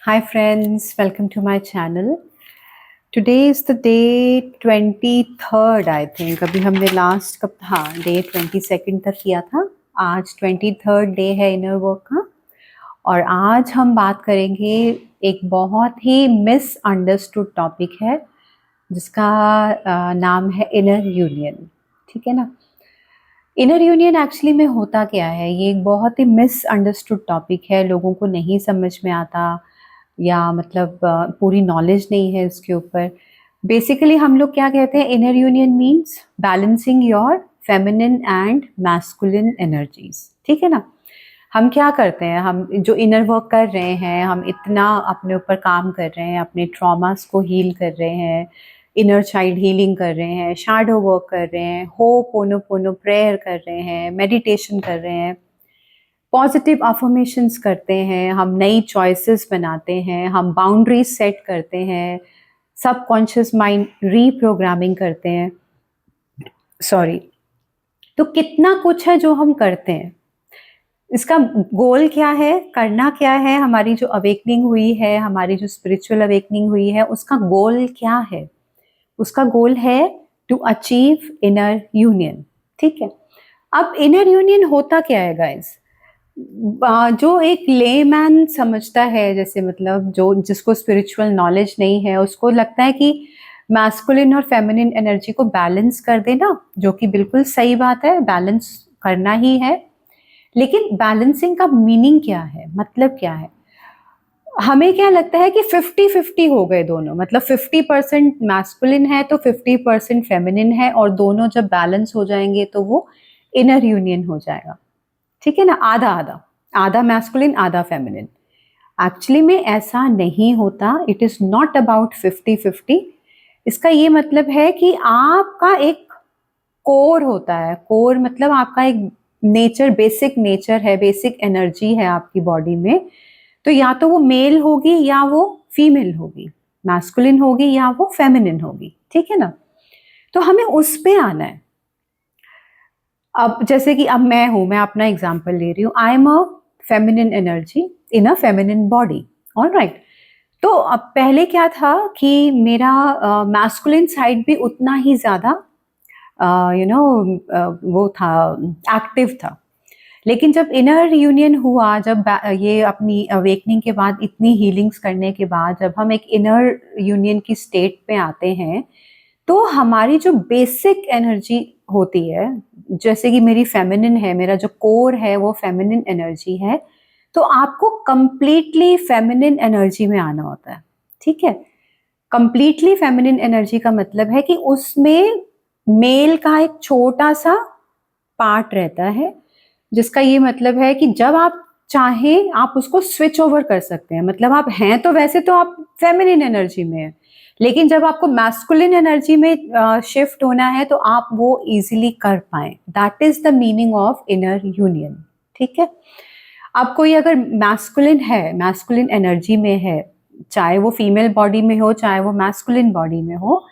Hi friends, welcome to my channel. Today is the day 23rd I think. अभी हमने last कब day 22nd तक किया था. आज 23rd डे है इनर वर्क का और आज हम बात करेंगे एक बहुत ही मिसअंडरस्टूड टॉपिक है जिसका नाम है इनर यूनियन. ठीक है ना. इनर यूनियन एक्चुअली में होता क्या है, ये एक बहुत ही मिसअंडरस्टूड टॉपिक है. लोगों को नहीं समझ में आता या मतलब पूरी नॉलेज नहीं है इसके ऊपर. बेसिकली हम लोग क्या कहते हैं, inner union means balancing your feminine and masculine energies. ठीक है ना. हम क्या करते हैं, हम जो इनर वर्क कर रहे हैं, हम इतना अपने ऊपर काम कर रहे हैं, अपने ट्रॉमास को हील कर रहे हैं, इनर चाइल्ड हीलिंग कर रहे हैं, शैडो वर्क कर रहे हैं, होपोनोपोनो प्रेयर कर रहे हैं, मेडिटेशन कर रहे हैं, पॉजिटिव अफर्मेशंस करते हैं, हम नई चॉइसेस बनाते हैं, हम बाउंड्रीज सेट करते हैं, सबकॉन्शियस माइंड रीप्रोग्रामिंग करते हैं. सॉरी. तो कितना कुछ है जो हम करते हैं. इसका गोल क्या है, करना क्या है, हमारी जो अवेकनिंग हुई है, हमारी जो स्पिरिचुअल अवेकनिंग हुई है, उसका गोल क्या है. उसका गोल है टू अचीव इनर यूनियन. ठीक है. अब इनर यूनियन होता क्या है गाइस. जो एक लेमैन समझता है, जैसे मतलब जो जिसको स्पिरिचुअल नॉलेज नहीं है, उसको लगता है कि मैस्कुलिन और फेमिनिन एनर्जी को बैलेंस कर देना, जो कि बिल्कुल सही बात है, बैलेंस करना ही है. लेकिन बैलेंसिंग का मीनिंग क्या है, मतलब क्या है. हमें क्या लगता है कि 50-50 हो गए दोनों, मतलब 50% मैस्कुलिन है तो 50% फेमिनिन है, और दोनों जब बैलेंस हो जाएंगे तो वो इनर यूनियन हो जाएगा. ठीक है ना. आधा आधा, आधा मैस्कुलिन आधा फेमिनिन. एक्चुअली में ऐसा नहीं होता. It is not about 50-50. इसका ये मतलब है कि आपका एक कोर होता है. कोर मतलब आपका एक नेचर, बेसिक नेचर है, बेसिक एनर्जी है आपकी बॉडी में. तो या तो वो मेल होगी या वो फीमेल होगी, मैस्कुलिन होगी या वो फेमिनिन होगी. ठीक है ना. तो हमें उस पे आना है. अब जैसे कि अब मैं हूं, मैं अपना एग्जांपल ले रही हूँ. I am a feminine energy in a feminine body. Alright. तो अब पहले क्या था कि मेरा मैस्कुलिन साइड भी उतना ही ज्यादा वो था, एक्टिव था. लेकिन जब इनर यूनियन हुआ, जब ये अपनी अवेकनिंग के बाद, इतनी हीलिंग्स करने के बाद, जब हम एक इनर यूनियन की स्टेट पे आते हैं, तो हमारी जो बेसिक एनर्जी होती है, जैसे कि मेरी फेमिनिन है, मेरा जो कोर है वो फेमिनिन एनर्जी है, तो आपको कंप्लीटली फेमिनिन एनर्जी में आना होता है. ठीक है. कंप्लीटली फेमिनिन एनर्जी का मतलब है कि उसमें मेल का एक छोटा सा पार्ट रहता है, जिसका ये मतलब है कि जब आप चाहें आप उसको स्विच ओवर कर सकते हैं. मतलब आप हैं तो वैसे तो आप फेमिनिन एनर्जी में हैं, लेकिन जब आपको मैस्कुलिन एनर्जी में शिफ्ट होना है तो आप वो इजीली कर पाए. That is the meaning of inner union. ठीक है. अब कोई अगर मैस्कुलिन है, मैस्कुलिन एनर्जी में है, चाहे वो फीमेल बॉडी में हो चाहे वो मैस्कुलिन बॉडी में हो,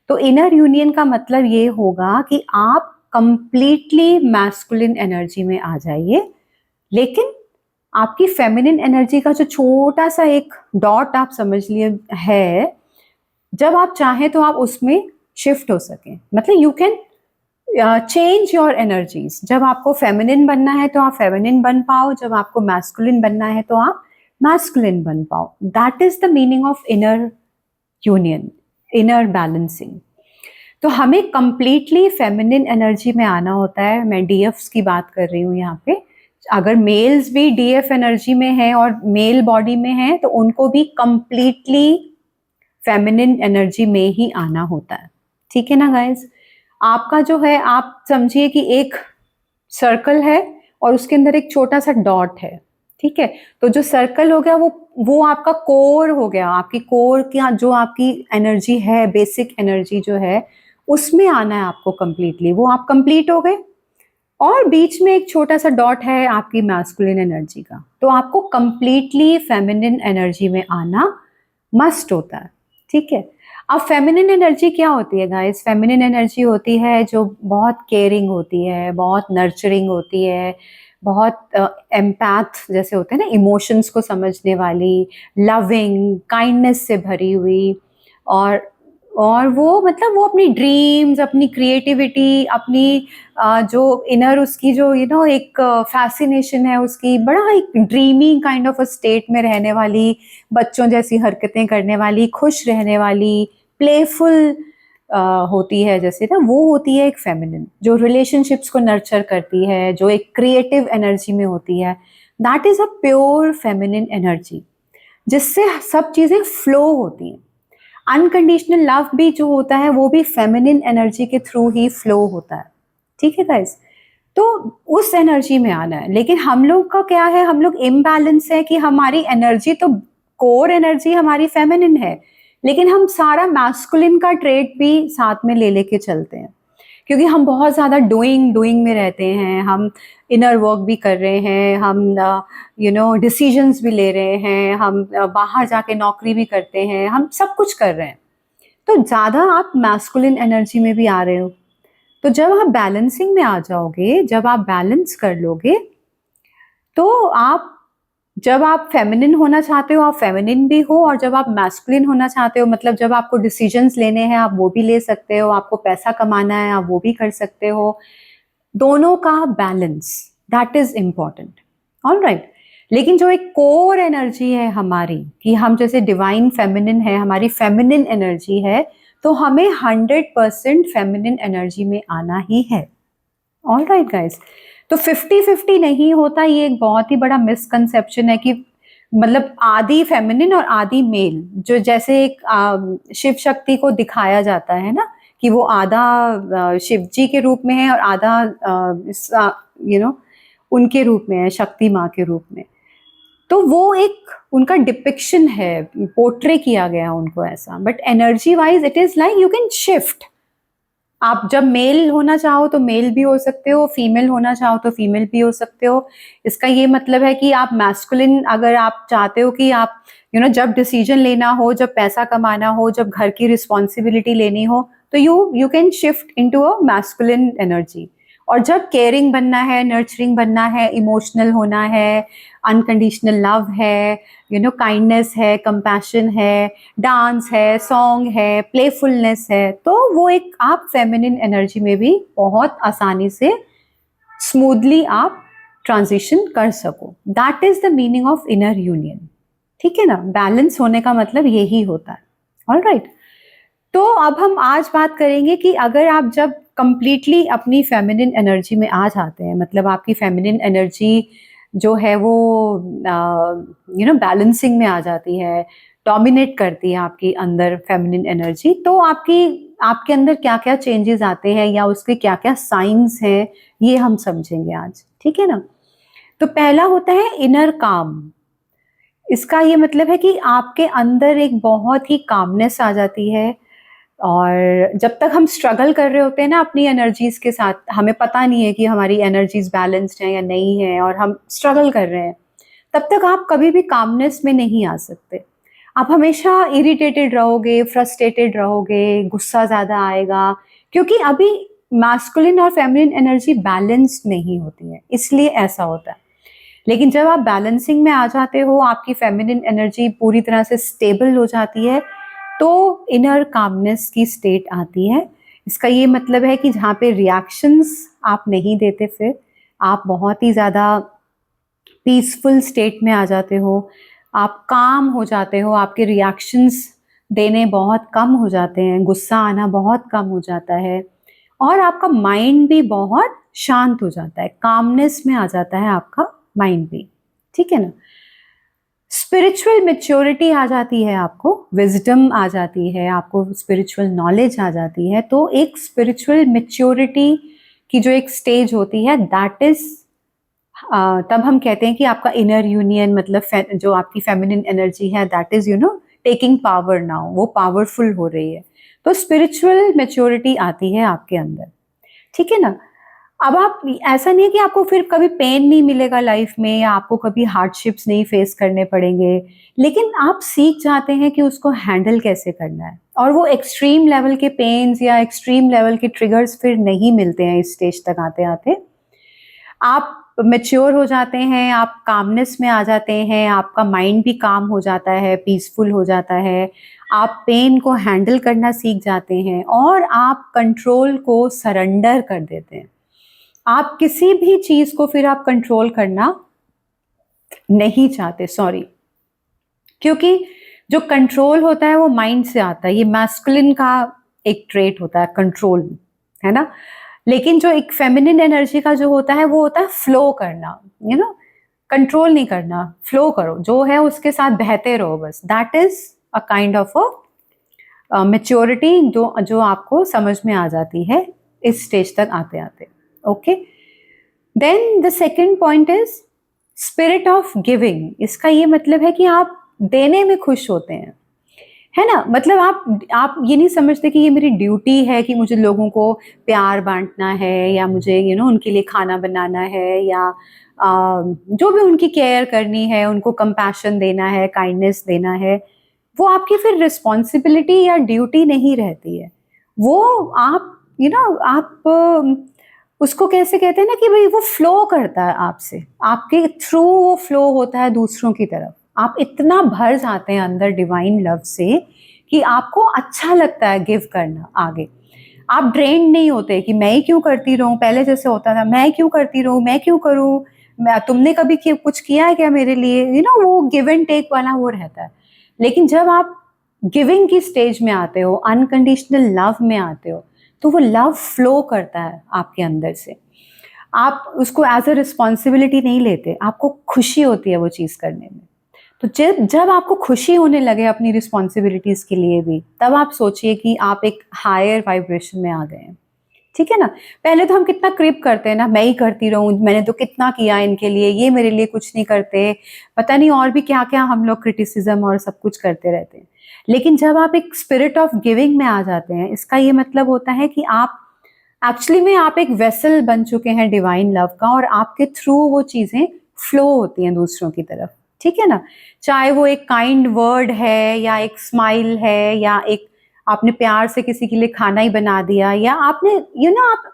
तो इनर यूनियन का मतलब ये होगा कि आप कंप्लीटली मैस्कुलिन एनर्जी में आ जाइए, लेकिन आपकी फेमिनिन एनर्जी का जो छोटा सा एक डॉट आप समझ लिए है, जब आप चाहें तो आप उसमें शिफ्ट हो सकें. मतलब you can change your energies. जब आपको फेमिनिन बनना है तो आप फेमिनिन बन पाओ, जब आपको मैस्कुलिन बनना है तो आप मैस्कुलिन बन पाओ. That is the meaning of inner union, inner balancing. तो हमें कंप्लीटली फेमिनिन एनर्जी में आना होता है. मैं डीएफ्स की बात कर रही हूँ यहाँ पे. अगर मेल्स भी डीएफ एनर्जी में हैं और मेल बॉडी में हैं, तो उनको भी कंप्लीटली फेमिनिन एनर्जी में ही आना होता है. ठीक है ना गाइज. आपका जो है, आप समझिए कि एक सर्कल है और उसके अंदर एक छोटा सा डॉट है. ठीक है. तो जो सर्कल हो गया वो आपका कोर हो गया. आपकी कोर की जो आपकी एनर्जी है, बेसिक एनर्जी जो है, उसमें आना है आपको कंप्लीटली. वो आप कंप्लीट हो गए. और बीच में एक छोटा सा डॉट है आपकी मैस्कुलिन एनर्जी का. तो आपको कंप्लीटली फेमिनिन एनर्जी में आना मस्ट होता है. ठीक है. अब फेमिनिन एनर्जी क्या होती है गाइस. फेमिनिन एनर्जी होती है जो बहुत केयरिंग होती है, बहुत नर्चरिंग होती है, बहुत एम्पैथ जैसे होते हैं ना, इमोशंस को समझने वाली, लविंग, काइंडनेस से भरी हुई, और वो मतलब वो अपनी ड्रीम्स, अपनी क्रिएटिविटी, अपनी जो इनर उसकी जो एक फैसिनेशन है उसकी, बड़ा एक dreamy kind of a state में रहने वाली, बच्चों जैसी हरकतें करने वाली, खुश रहने वाली, प्लेफुल होती है जैसे ना, वो होती है एक फेमिनिन, जो रिलेशनशिप्स को नर्चर करती है, जो एक क्रिएटिव एनर्जी में होती है। That is a pure feminine energy, जिससे सब चीज़ें फ्लो होती हैं। अनकंडीशनल लव भी जो होता है वो भी फेमिनिन एनर्जी के थ्रू ही फ्लो होता है। ठीक है गाइस, तो उस एनर्जी में आना है। लेकिन हम लोग का क्या है, हम लोग इम्बैलेंस है कि हमारी एनर्जी तो, कोर एनर्जी हमारी फेमिनिन है, लेकिन हम सारा मैस्कुलिन का ट्रेट भी साथ में ले लेके चलते हैं, क्योंकि हम बहुत ज़्यादा डूइंग में रहते हैं। हम इनर वर्क भी कर रहे हैं, हम डिसीजंस भी ले रहे हैं, हम बाहर जाके नौकरी भी करते हैं, हम सब कुछ कर रहे हैं। तो ज़्यादा आप मैस्कुलिन एनर्जी में भी आ रहे हो। तो जब आप बैलेंसिंग में आ जाओगे, जब आप बैलेंस कर लोगे, तो जब आप फेमिनिन होना चाहते हो आप फेमिनिन भी हो, और जब आप मैस्कुलिन होना चाहते हो, मतलब जब आपको डिसीजंस लेने हैं आप वो भी ले सकते हो, आपको पैसा कमाना है आप वो भी कर सकते हो। दोनों का balance, that is important. Alright, लेकिन जो एक कोर एनर्जी है हमारी, कि हम जैसे डिवाइन फेमिनिन है, हमारी फेमिनिन एनर्जी है, तो हमें 100% फेमिनिन एनर्जी में आना ही है। ऑलराइट गाइस, तो 50-50 नहीं होता, ये एक बहुत ही बड़ा मिसकंसेप्शन है कि मतलब आधी फेमिनिन और आधी मेल, जो जैसे एक शिव शक्ति को दिखाया जाता है ना, कि वो आधा शिव जी के रूप में है और आधा उनके रूप में है, शक्ति माँ के रूप में। तो वो एक उनका डिपिक्शन है, पोर्ट्रे किया गया उनको ऐसा, but energy wise it is like you can shift. आप जब मेल होना चाहो तो मेल भी हो सकते हो, फीमेल होना चाहो तो फीमेल भी हो सकते हो। इसका ये मतलब है कि आप मैस्कुलिन, अगर आप चाहते हो कि आप जब डिसीजन लेना हो, जब पैसा कमाना हो, जब घर की रिस्पॉन्सिबिलिटी लेनी हो, तो you can shift into a masculine energy. और जब केयरिंग बनना है, नर्चरिंग बनना है, इमोशनल होना है, अनकंडीशनल लव है, काइंडनेस है, कंपैशन है, डांस है, सॉन्ग है, प्लेफुलनेस है, तो वो एक आप फेमिनिन एनर्जी में भी बहुत आसानी से स्मूथली आप ट्रांजिशन कर सको। That is the meaning of inner union. ठीक है ना, बैलेंस होने का मतलब यही होता है। ऑलराइट, तो अब हम आज बात करेंगे कि अगर आप जब कंप्लीटली अपनी फेमिनिन एनर्जी में आ जाते हैं, मतलब आपकी फेमिनिन एनर्जी जो है वो बैलेंसिंग में आ जाती है, डोमिनेट करती है आपकी अंदर फेमिनिन एनर्जी, तो आपके अंदर क्या क्या चेंजेस आते हैं या उसके क्या क्या साइंस हैं, ये हम समझेंगे आज। ठीक है ना, तो पहला होता है इनर काम। इसका ये मतलब है कि आपके अंदर एक बहुत ही कामनेस आ जाती है, और जब तक हम स्ट्रगल कर रहे होते हैं ना अपनी एनर्जीज के साथ, हमें पता नहीं है कि हमारी एनर्जीज बैलेंस्ड हैं या नहीं है, और हम स्ट्रगल कर रहे हैं, तब तक आप कभी भी कामनेस में नहीं आ सकते। आप हमेशा इरिटेटेड रहोगे, फ्रस्ट्रेटेड रहोगे, गुस्सा ज़्यादा आएगा, क्योंकि अभी मैस्कुलिन और फेमिनिन एनर्जी बैलेंस्ड नहीं होती है, इसलिए ऐसा होता है। लेकिन जब आप बैलेंसिंग में आ जाते हो, आपकी फेमिनिन एनर्जी पूरी तरह से स्टेबल हो जाती है, तो इनर कामनेस की स्टेट आती है। इसका ये मतलब है कि जहाँ पे रिएक्शंस आप नहीं देते, फिर आप बहुत ही ज़्यादा पीसफुल स्टेट में आ जाते हो, आप काम हो जाते हो, आपके रिएक्शंस देने बहुत कम हो जाते हैं, गुस्सा आना बहुत कम हो जाता है, और आपका माइंड भी बहुत शांत हो जाता है, कामनेस में आ जाता है आपका माइंड भी। ठीक है ना, स्पिरिचुअल मेच्योरिटी आ जाती है, आपको विजडम आ जाती है, आपको स्पिरिचुअल नॉलेज आ जाती है। तो एक स्पिरिचुअल मेच्योरिटी की जो एक स्टेज होती है, दैट इज तब हम कहते हैं कि आपका इनर यूनियन, मतलब जो आपकी फेमिनिन एनर्जी है, that is taking power now, वो पावरफुल हो रही है। तो स्पिरिचुअल मेच्योरिटी आती है आपके अंदर। ठीक है ना, अब आप, ऐसा नहीं है कि आपको फिर कभी पेन नहीं मिलेगा लाइफ में, या आपको कभी हार्डशिप्स नहीं फेस करने पड़ेंगे, लेकिन आप सीख जाते हैं कि उसको हैंडल कैसे करना है, और वो एक्सट्रीम लेवल के पेन्स या एक्सट्रीम लेवल के ट्रिगर्स फिर नहीं मिलते हैं इस स्टेज तक आते आते। आप मैच्योर हो जाते हैं, आप कामनेस में आ जाते हैं, आपका माइंड भी काम हो जाता है, पीसफुल हो जाता है, आप पेन को हैंडल करना सीख जाते हैं और आप कंट्रोल को सरेंडर कर देते हैं। आप किसी भी चीज को फिर आप कंट्रोल करना नहीं चाहते, सॉरी, क्योंकि जो कंट्रोल होता है वो माइंड से आता है। ये मैस्कुलिन का एक ट्रेट होता है कंट्रोल, है ना। लेकिन जो एक फेमिनिन एनर्जी का जो होता है वो होता है फ्लो करना, यू नो, कंट्रोल नहीं करना, फ्लो करो, जो है उसके साथ बहते रहो बस। That is a kind of a maturity जो आपको समझ में आ जाती है इस स्टेज तक आते आते। Okay, then the second point is spirit of giving. इसका ये मतलब है कि आप देने में खुश होते हैं, है ना। मतलब आप ये नहीं समझते कि ये मेरी ड्यूटी है कि मुझे लोगों को प्यार बांटना है या मुझे उनके लिए खाना बनाना है या जो भी उनकी केयर करनी है, उनको कंपैशन देना है, काइंडनेस देना है। वो आपकी फिर रिस्पॉन्सिबिलिटी या ड्यूटी नहीं रहती है। वो आप आप उसको कैसे कहते हैं ना कि भाई वो फ्लो करता है आपसे, आपके थ्रू वो फ्लो होता है दूसरों की तरफ। आप इतना भर जाते हैं अंदर डिवाइन लव से कि आपको अच्छा लगता है गिव करना आगे। आप ड्रेन नहीं होते कि मैं ही क्यों करती रहूं, पहले जैसे होता था मैं क्यों करती रहूं, मैं क्यों करूं, मैं, तुमने कभी कुछ किया है क्या मेरे लिए, वो गिव एंड टेक वाला वो रहता है। लेकिन जब आप गिविंग की स्टेज में आते हो, अनकंडीशनल लव में आते हो, तो वो लव फ्लो करता है आपके अंदर से। आप उसको एज अ रिस्पॉन्सिबिलिटी नहीं लेते, आपको खुशी होती है वो चीज़ करने में। तो जब जब आपको खुशी होने लगे अपनी रिस्पॉन्सिबिलिटीज़ के लिए भी, तब आप सोचिए कि आप एक हायर वाइब्रेशन में आ गए हैं, ठीक है ना। पहले तो हम कितना क्रिप करते हैं ना, मैं ही करती रहूं, मैंने तो कितना किया इनके लिए, ये मेरे लिए कुछ नहीं करते, पता नहीं और भी क्या क्या हम लोग क्रिटिसिज्म और सब कुछ करते रहते हैं। लेकिन जब आप एक स्पिरिट ऑफ गिविंग में आ जाते हैं, इसका ये मतलब होता है कि आप एक्चुअली में आप एक वेसल बन चुके हैं डिवाइन लव का, और आपके थ्रू वो चीजें फ्लो होती हैं दूसरों की तरफ, ठीक है ना। चाहे वो एक काइंड वर्ड है या एक स्माइल है या एक आपने प्यार से किसी के लिए खाना ही बना दिया, या आपने आप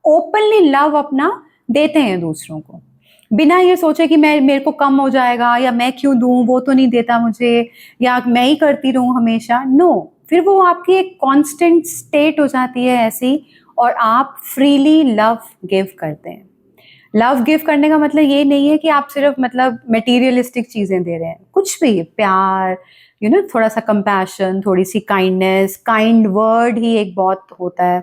ओपनली लव अपना देते हैं दूसरों को, बिना ये सोचे कि मेरे को कम हो जाएगा या मैं क्यों दूं, वो तो नहीं देता मुझे, या मैं ही करती रहूं हमेशा। नो, फिर वो आपकी एक कांस्टेंट स्टेट हो जाती है ऐसी, और आप फ्रीली लव गिव करते हैं। लव गिव करने का मतलब ये नहीं है कि आप सिर्फ मतलब मटेरियलिस्टिक चीजें दे रहे हैं, कुछ भी प्यार, थोड़ा सा कंपैशन, थोड़ी सी काइंडनेस, काइंड वर्ड ही एक बहुत होता है।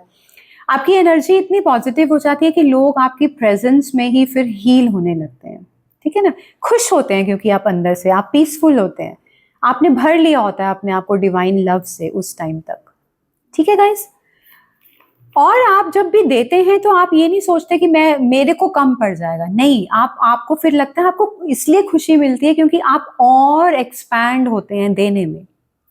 आपकी एनर्जी इतनी पॉजिटिव हो जाती है कि लोग आपकी प्रेजेंस में ही फिर हील होने लगते हैं, ठीक है ना। खुश होते हैं क्योंकि आप अंदर से आप पीसफुल होते हैं, आपने भर लिया होता है अपने आप को डिवाइन लव से उस टाइम तक, ठीक है गाइस। और आप जब भी देते हैं तो आप ये नहीं सोचते कि मेरे को कम पड़ जाएगा, नहीं, आपको फिर लगता है, आपको इसलिए खुशी मिलती है क्योंकि आप और एक्सपैंड होते हैं देने में,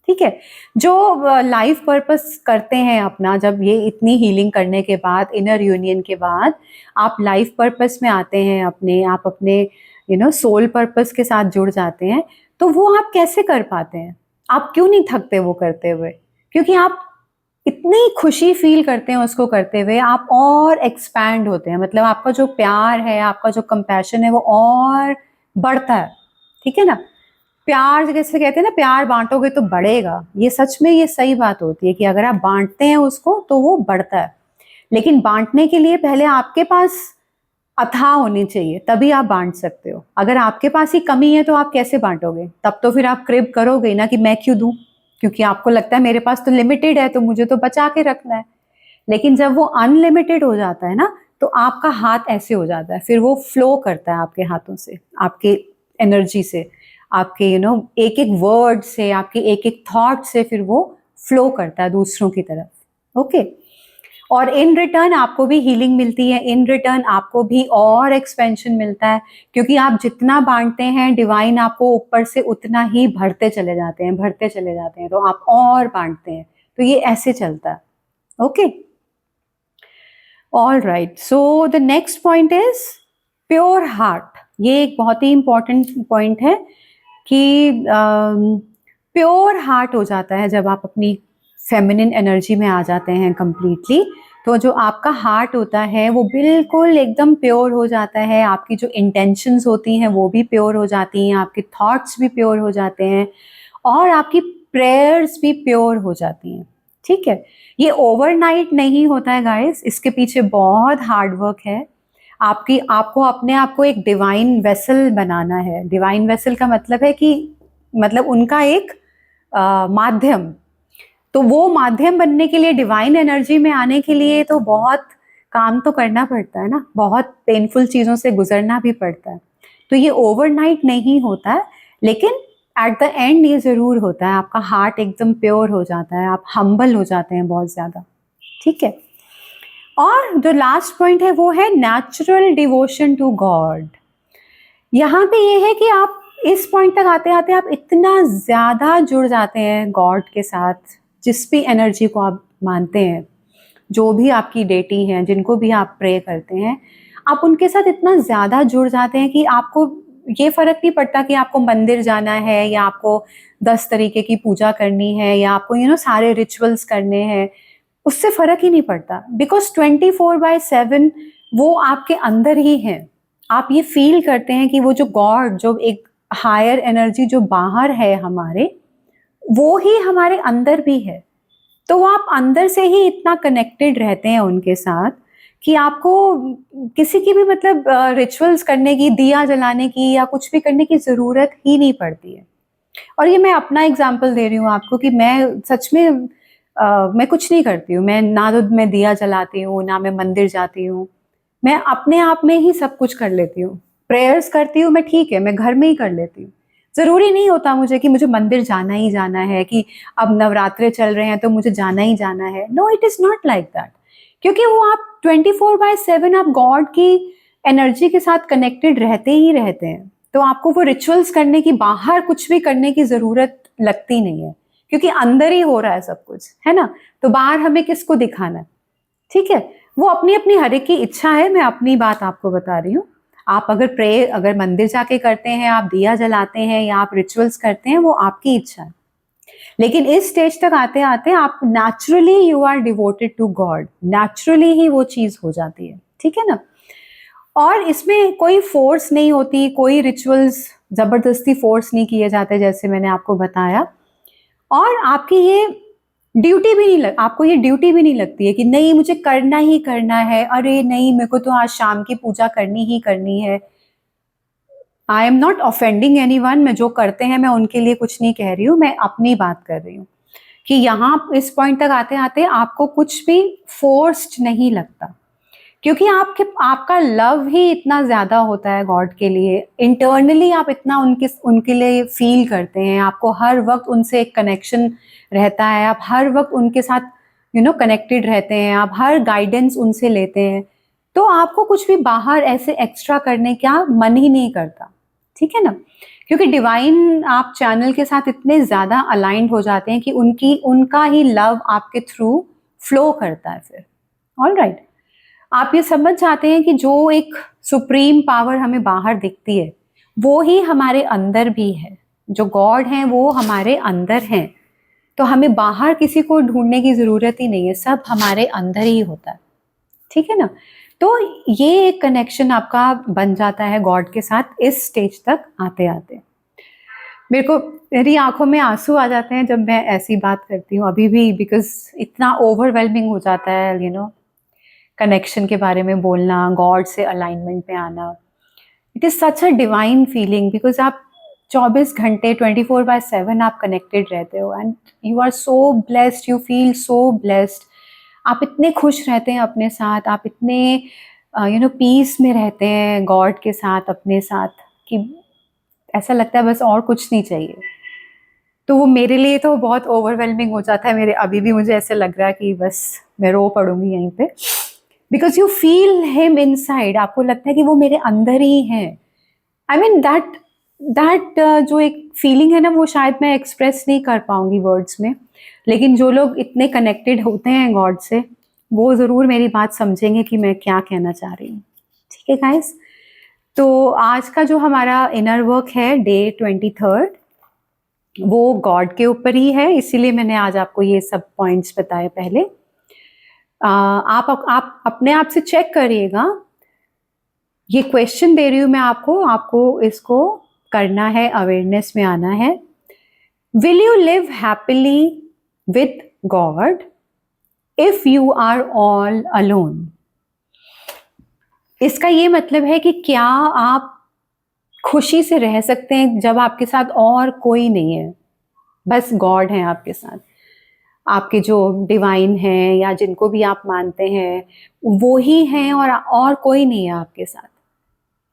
ठीक है। जो लाइफ पर्पस करते हैं अपना, जब ये इतनी हीलिंग करने के बाद, इनर यूनियन के बाद आप लाइफ पर्पस में आते हैं अपने, आप अपने सोल पर्पस के साथ जुड़ जाते हैं, तो वो आप कैसे कर पाते हैं, आप क्यों नहीं थकते वो करते हुए, क्योंकि आप इतनी खुशी फील करते हैं उसको करते हुए, आप और एक्सपैंड होते हैं। मतलब आपका जो प्यार है, आपका जो कंपैशन है वो और बढ़ता है, ठीक है ना। प्यार जैसे कहते हैं ना, प्यार बांटोगे तो बढ़ेगा, ये सच में ये सही बात होती है कि अगर आप बांटते हैं उसको तो वो बढ़ता है। लेकिन बांटने के लिए पहले आपके पास अथाह होनी चाहिए, तभी आप बांट सकते हो। अगर आपके पास ही कमी है तो आप कैसे बांटोगे, तब तो फिर आप क्रिप करोगे ना कि मैं क्यों दूं, क्योंकि आपको लगता है मेरे पास तो लिमिटेड है तो मुझे तो बचा के रखना है। लेकिन जब वो अनलिमिटेड हो जाता है ना, तो आपका हाथ ऐसे हो जाता है, फिर वो फ्लो करता है आपके हाथों से, आपके एनर्जी से, आपके एक एक वर्ड से, आपके एक एक थॉट से, फिर वो फ्लो करता है दूसरों की तरफ। ओके, और इन रिटर्न आपको भी हीलिंग मिलती है, इन रिटर्न आपको भी और एक्सपेंशन मिलता है, क्योंकि आप जितना बांटते हैं डिवाइन आपको ऊपर से उतना ही भरते चले जाते हैं, भरते चले जाते हैं, तो आप और बांटते हैं, तो ये ऐसे चलता है। Okay, all right, so the next point is pure heart. ये एक बहुत ही इंपॉर्टेंट पॉइंट है कि प्योर हार्ट हो जाता है जब आप अपनी फेमिनिन एनर्जी में आ जाते हैं कंप्लीटली, तो जो आपका हार्ट होता है वो बिल्कुल एकदम प्योर हो जाता है, आपकी जो इंटेंशंस होती हैं वो भी प्योर हो जाती हैं, आपके थॉट्स भी प्योर हो जाते हैं और आपकी प्रेयर्स भी प्योर हो जाती हैं। ठीक है, ये ओवरनाइट नहीं होता है गाइस, इसके पीछे बहुत हार्ड वर्क है। आपको अपने आप को एक डिवाइन वेसल बनाना है। डिवाइन वेसल का मतलब है कि मतलब उनका एक माध्यम। तो वो माध्यम बनने के लिए, डिवाइन एनर्जी में आने के लिए तो बहुत काम तो करना पड़ता है ना, बहुत पेनफुल चीज़ों से गुजरना भी पड़ता है। तो ये ओवरनाइट नहीं होता है, लेकिन एट द एंड ये ज़रूर होता है, आपका हार्ट एकदम प्योर हो जाता है, आप हम्बल हो जाते हैं बहुत ज़्यादा। ठीक है, और जो लास्ट पॉइंट है वो है नेचुरल डिवोशन टू गॉड। यहाँ पे ये है कि आप इस पॉइंट तक आते आते आप इतना ज़्यादा जुड़ जाते हैं गॉड के साथ, जिस भी एनर्जी को आप मानते हैं, जो भी आपकी डेटी हैं, जिनको भी आप प्रे करते हैं, आप उनके साथ इतना ज़्यादा जुड़ जाते हैं कि आपको ये फ़र्क नहीं पड़ता कि आपको मंदिर जाना है या आपको 10 तरीके की पूजा करनी है या आपको सारे रिचुअल्स करने हैं, उससे फ़र्क ही नहीं पड़ता। बिकॉज 24/7 वो आपके अंदर ही है। आप ये फील करते हैं कि वो जो गॉड, जो एक हायर एनर्जी जो बाहर है हमारे, वो ही हमारे अंदर भी है। तो वो आप अंदर से ही इतना कनेक्टेड रहते हैं उनके साथ कि आपको किसी की भी मतलब रिचुअल्स करने की, दिया जलाने की या कुछ भी करने की ज़रूरत ही नहीं पड़ती है। और ये मैं अपना एग्जाम्पल दे रही हूँ आपको कि मैं सच में मैं कुछ नहीं करती हूँ। मैं ना तो मैं दिया जलाती हूँ, ना मैं मंदिर जाती हूँ। मैं अपने आप में ही सब कुछ कर लेती हूँ। प्रेयर्स करती हूँ मैं, ठीक है, मैं घर में ही कर लेती हूँ। ज़रूरी नहीं होता मुझे कि मुझे मंदिर जाना ही जाना है, कि अब नवरात्रे चल रहे हैं तो मुझे जाना ही जाना है। No, it is not like that. क्योंकि वो आप 24/7 आप गॉड की एनर्जी के साथ कनेक्टेड रहते ही रहते हैं। तो आपको वो रिचुअल्स करने की, बाहर कुछ भी करने की ज़रूरत लगती नहीं है, क्योंकि अंदर ही हो रहा है सब कुछ, है ना? तो बाहर हमें किसको दिखाना है? ठीक है, वो अपनी अपनी हर एक की इच्छा है। मैं अपनी बात आपको बता रही हूँ। आप अगर मंदिर जाके करते हैं, आप दिया जलाते हैं या आप रिचुअल्स करते हैं, वो आपकी इच्छा है। लेकिन इस स्टेज तक आते आते आप naturally you are devoted to God, naturally ही वो चीज़ हो जाती है। ठीक है ना? और इसमें कोई फोर्स नहीं होती, कोई रिचुअल्स ज़बरदस्ती फोर्स नहीं किए जाते, जैसे मैंने आपको बताया। और आपकी ये ड्यूटी भी नहीं आपको ये ड्यूटी भी नहीं लगती है कि नहीं मुझे करना ही करना है, अरे नहीं मेरे को तो आज शाम की पूजा करनी ही करनी है। I am not offending anyone, मैं जो करते हैं मैं उनके लिए कुछ नहीं कह रही हूँ, मैं अपनी बात कर रही हूँ कि यहाँ इस पॉइंट तक आते आते आपको कुछ भी फोर्स्ड नहीं लगता, क्योंकि आपका लव ही इतना ज़्यादा होता है गॉड के लिए। इंटरनली आप इतना उनके लिए फील करते हैं, आपको हर वक्त उनसे एक कनेक्शन रहता है, आप हर वक्त उनके साथ कनेक्टेड रहते हैं, आप हर गाइडेंस उनसे लेते हैं। तो आपको कुछ भी बाहर ऐसे एक्स्ट्रा करने का मन ही नहीं करता। ठीक है ना? क्योंकि डिवाइन आप चैनल के साथ इतने ज़्यादा अलाइंड हो जाते हैं कि उनका ही लव आपके थ्रू फ्लो करता है फिर। ऑल राइट, आप ये समझ जाते हैं कि जो एक सुप्रीम पावर हमें बाहर दिखती है, वो ही हमारे अंदर भी है। जो गॉड हैं वो हमारे अंदर हैं, तो हमें बाहर किसी को ढूंढने की ज़रूरत ही नहीं है, सब हमारे अंदर ही होता है। ठीक है ना? तो ये एक कनेक्शन आपका बन जाता है गॉड के साथ इस स्टेज तक आते आते। मेरी आंखों में आंसू आ जाते हैं जब मैं ऐसी बात करती हूँ अभी भी, बिकॉज इतना ओवरवेलमिंग हो जाता है कनेक्शन के बारे में बोलना, गॉड से अलाइनमेंट में आना। It is such a divine feeling, because आप 24 घंटे 24/7 आप कनेक्टेड रहते हो and you are so blessed, you feel so blessed. आप इतने खुश रहते हैं अपने साथ, आप इतने पीस में रहते हैं गॉड के साथ अपने साथ, कि ऐसा लगता है बस और कुछ नहीं चाहिए। तो वो मेरे लिए तो बहुत ओवरवेलमिंग हो जाता है। अभी भी मुझे ऐसे लग रहा है कि बस मैं रो पड़ूंगी यहीं पे, because you feel him inside. आपको लगता है कि वो मेरे अंदर ही है। आई मीन दैट जो एक फीलिंग है ना, वो शायद मैं एक्सप्रेस नहीं कर पाऊंगी वर्ड्स में, लेकिन जो लोग इतने कनेक्टेड होते हैं गॉड से, वो ज़रूर मेरी बात समझेंगे कि मैं क्या कहना चाह रही हूँ। ठीक है गाइस, तो आज का जो हमारा इनर वर्क है डे 23, वो गॉड के ऊपर ही है, इसीलिए मैंने आज आपको ये सब पॉइंट्स बताए पहले। आप अपने आप से चेक करिएगा, ये क्वेश्चन दे रही हूँ मैं आपको इसको करना है, अवेयरनेस में आना है। Will you live happily with God if you are all alone? इसका ये मतलब है कि क्या आप खुशी से रह सकते हैं जब आपके साथ और कोई नहीं है, बस गॉड है आपके साथ, आपके जो डिवाइन हैं या जिनको भी आप मानते हैं वो ही हैं और कोई नहीं है आपके साथ?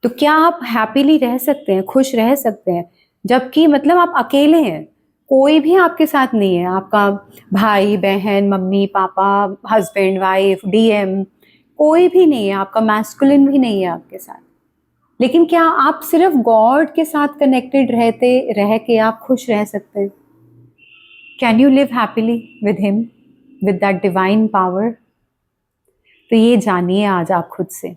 तो क्या आप हैप्पीली रह सकते हैं, खुश रह सकते हैं, जबकि मतलब आप अकेले हैं, कोई भी आपके साथ नहीं है, आपका भाई बहन mummy papa husband wife DM कोई भी नहीं है, आपका मैस्कुलिन भी नहीं है आपके साथ, लेकिन क्या आप सिर्फ गॉड के साथ कनेक्टेड रह के आप खुश रह सकते हैं? Can you live happily with him, with that divine power? तो ये जानिए आज आप खुद से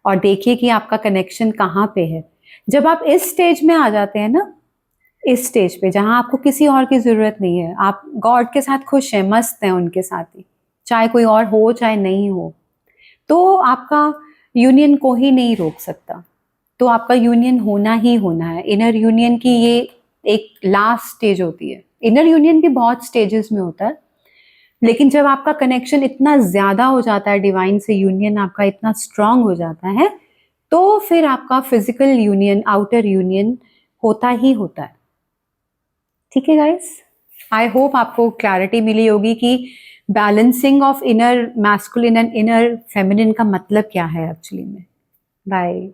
और देखिए कि आपका कनेक्शन कहाँ पे है। जब आप इस स्टेज में आ जाते हैं ना, इस स्टेज पे जहाँ आपको किसी और की ज़रूरत नहीं है, आप गॉड के साथ खुश हैं, मस्त हैं उनके साथ ही, चाहे कोई और हो चाहे नहीं हो, तो आपका यूनियन को ही नहीं रोक सकता। तो आपका यूनियन होना ही होना है। इनर यूनियन की ये एक लास्ट स्टेज होती है। इनर यूनियन भी बहुत स्टेजेस में होता है, लेकिन जब आपका कनेक्शन इतना ज़्यादा हो जाता है डिवाइन से, यूनियन आपका इतना स्ट्रांग हो जाता है, तो फिर आपका फिजिकल यूनियन, आउटर यूनियन होता ही होता है। ठीक है गाइस, आई होप आपको क्लैरिटी मिली होगी कि balancing of inner masculine and inner feminine का मतलब क्या है एक्चुअली में। बाय।